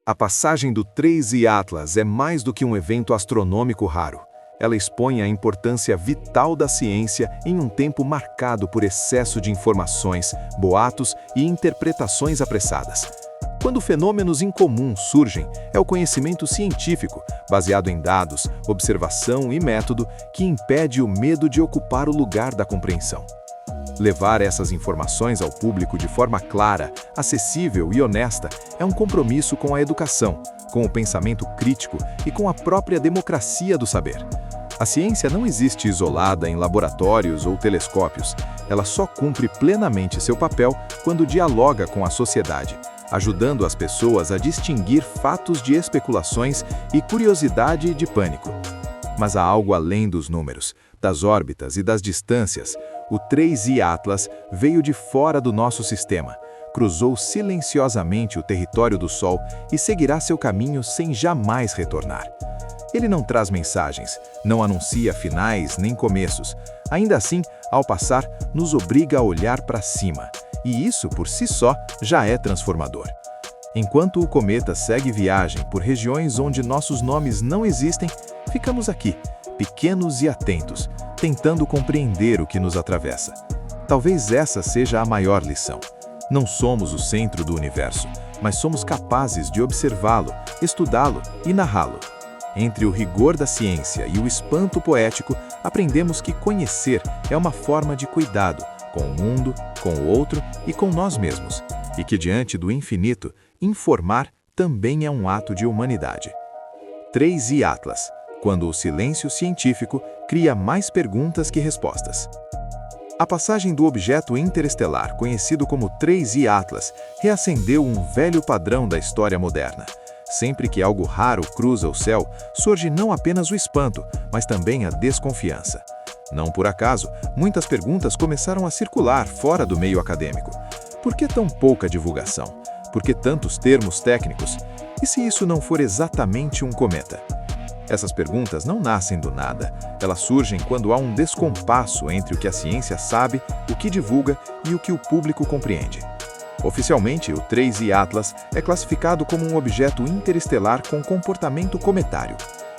A passagem do 3I Atlas é mais do que um evento astronômico raro. Ela expõe a importância vital da ciência em um tempo marcado por excesso de informações, boatos e interpretações apressadas. Quando fenômenos incomuns surgem, é o conhecimento científico, baseado em dados, observação e método, que impede o medo de ocupar o lugar da compreensão. Levar essas informações ao público de forma clara, acessível e honesta é um compromisso com a educação, com o pensamento crítico e com a própria democracia do saber. A ciência não existe isolada em laboratórios ou telescópios. Ela só cumpre plenamente seu papel quando dialoga com a sociedade, ajudando as pessoas a distinguir fatos de especulações e curiosidade de pânico. Mas há algo além dos números, das órbitas e das distâncias. O 3I Atlas veio de fora do nosso sistema, cruzou silenciosamente o território do Sol e seguirá seu caminho sem jamais retornar. Ele não traz mensagens, não anuncia finais nem começos. Ainda assim, ao passar, nos obriga a olhar para cima. E isso, por si só, já é transformador. Enquanto o cometa segue viagem por regiões onde nossos nomes não existem, ficamos aqui, pequenos e atentos, tentando compreender o que nos atravessa. Talvez essa seja a maior lição. Não somos o centro do universo, mas somos capazes de observá-lo, estudá-lo e narrá-lo. Entre o rigor da ciência e o espanto poético, aprendemos que conhecer é uma forma de cuidado com o mundo, com o outro e com nós mesmos, e que diante do infinito, informar também é um ato de humanidade. 3I Atlas, quando o silêncio científico cria mais perguntas que respostas. A passagem do objeto interestelar, conhecido como 3I Atlas, reacendeu um velho padrão da história moderna. Sempre que algo raro cruza o céu, surge não apenas o espanto, mas também a desconfiança. Não por acaso, muitas perguntas começaram a circular fora do meio acadêmico. Por que tão pouca divulgação? Por que tantos termos técnicos? E se isso não for exatamente um cometa? Essas perguntas não nascem do nada. Elas surgem quando há um descompasso entre o que a ciência sabe, o que divulga e o que o público compreende. Oficialmente, o 3I Atlas é classificado como um objeto interestelar com comportamento cometário.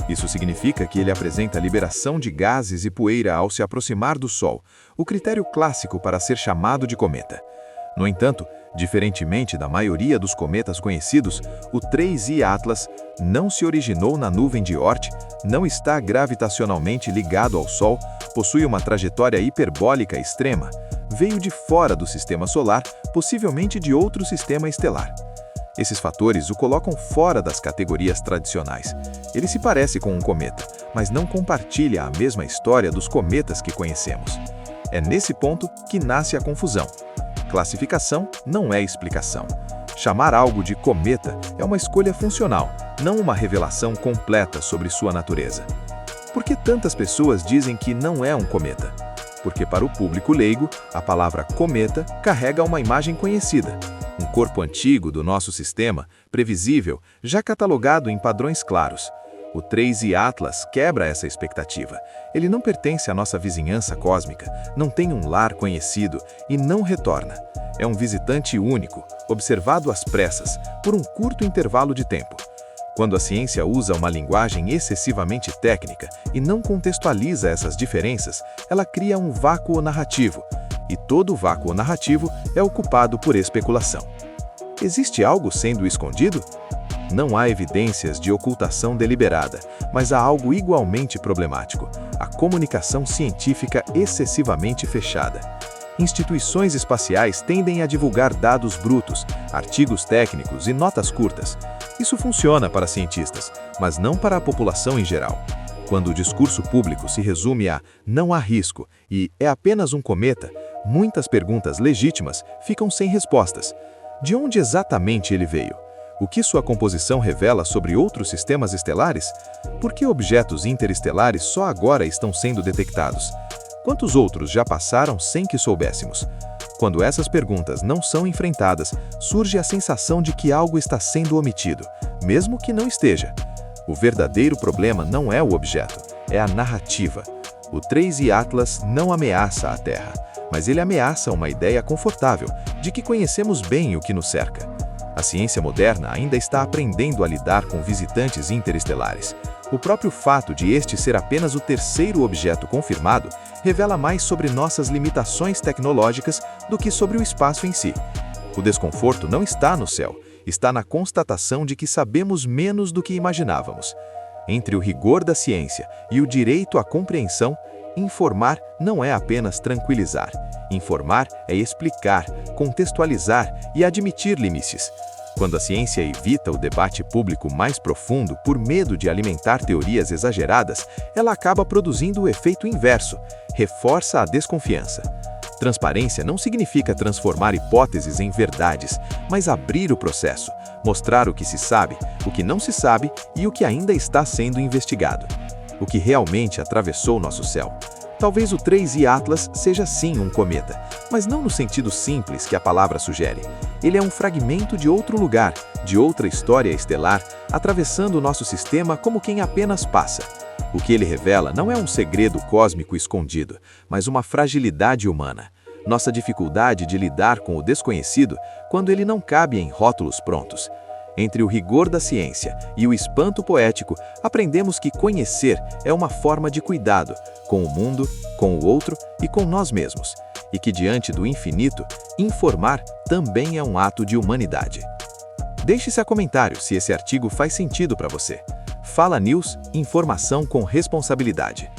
Isso significa que ele apresenta liberação de gases e poeira ao se aproximar do Sol, o critério clássico para ser chamado de cometa. No entanto, diferentemente da maioria dos cometas conhecidos, o 3I Atlas não se originou na nuvem de Oort, não está gravitacionalmente ligado ao Sol, possui uma trajetória hiperbólica extrema, veio de fora do sistema solar, possivelmente de outro sistema estelar. Esses fatores o colocam fora das categorias tradicionais. Ele se parece com um cometa, mas não compartilha a mesma história dos cometas que conhecemos. É nesse ponto que nasce a confusão. Classificação não é explicação. Chamar algo de cometa é uma escolha funcional, não uma revelação completa sobre sua natureza. Por que tantas pessoas dizem que não é um cometa? Porque para o público leigo, a palavra cometa carrega uma imagem conhecida. Um corpo antigo do nosso sistema, previsível, já catalogado em padrões claros. O 3I Atlas quebra essa expectativa. Ele não pertence à nossa vizinhança cósmica, não tem um lar conhecido e não retorna. É um visitante único, observado às pressas, por um curto intervalo de tempo. Quando a ciência usa uma linguagem excessivamente técnica e não contextualiza essas diferenças, ela cria um vácuo narrativo, e todo vácuo narrativo é ocupado por especulação. Existe algo sendo escondido? Não há evidências de ocultação deliberada, mas há algo igualmente problemático: a comunicação científica excessivamente fechada. Instituições espaciais tendem a divulgar dados brutos, artigos técnicos e notas curtas. Isso funciona para cientistas, mas não para a população em geral. Quando o discurso público se resume a "não há risco" e "é apenas um cometa", muitas perguntas legítimas ficam sem respostas. De onde exatamente ele veio? O que sua composição revela sobre outros sistemas estelares? Por que objetos interestelares só agora estão sendo detectados? Quantos outros já passaram sem que soubéssemos? Quando essas perguntas não são enfrentadas, surge a sensação de que algo está sendo omitido, mesmo que não esteja. O verdadeiro problema não é o objeto, é a narrativa. O 3I Atlas não ameaça a Terra, mas ele ameaça uma ideia confortável de que conhecemos bem o que nos cerca. A ciência moderna ainda está aprendendo a lidar com visitantes interestelares. O próprio fato de este ser apenas o terceiro objeto confirmado revela mais sobre nossas limitações tecnológicas do que sobre o espaço em si. O desconforto não está no céu, está na constatação de que sabemos menos do que imaginávamos. Entre o rigor da ciência e o direito à compreensão, informar não é apenas tranquilizar. Informar é explicar, contextualizar e admitir limites. Quando a ciência evita o debate público mais profundo por medo de alimentar teorias exageradas, ela acaba produzindo o efeito inverso, reforça a desconfiança. Transparência não significa transformar hipóteses em verdades, mas abrir o processo, mostrar o que se sabe, o que não se sabe e o que ainda está sendo investigado. O que realmente atravessou nosso céu. Talvez o 3I Atlas seja sim um cometa, mas não no sentido simples que a palavra sugere. Ele é um fragmento de outro lugar, de outra história estelar, atravessando o nosso sistema como quem apenas passa. O que ele revela não é um segredo cósmico escondido, mas uma fragilidade humana. Nossa dificuldade de lidar com o desconhecido quando ele não cabe em rótulos prontos. Entre o rigor da ciência e o espanto poético, aprendemos que conhecer é uma forma de cuidado com o mundo, com o outro e com nós mesmos. E que diante do infinito, informar também é um ato de humanidade. Deixe seu comentário se esse artigo faz sentido para você. Fala News, informação com responsabilidade.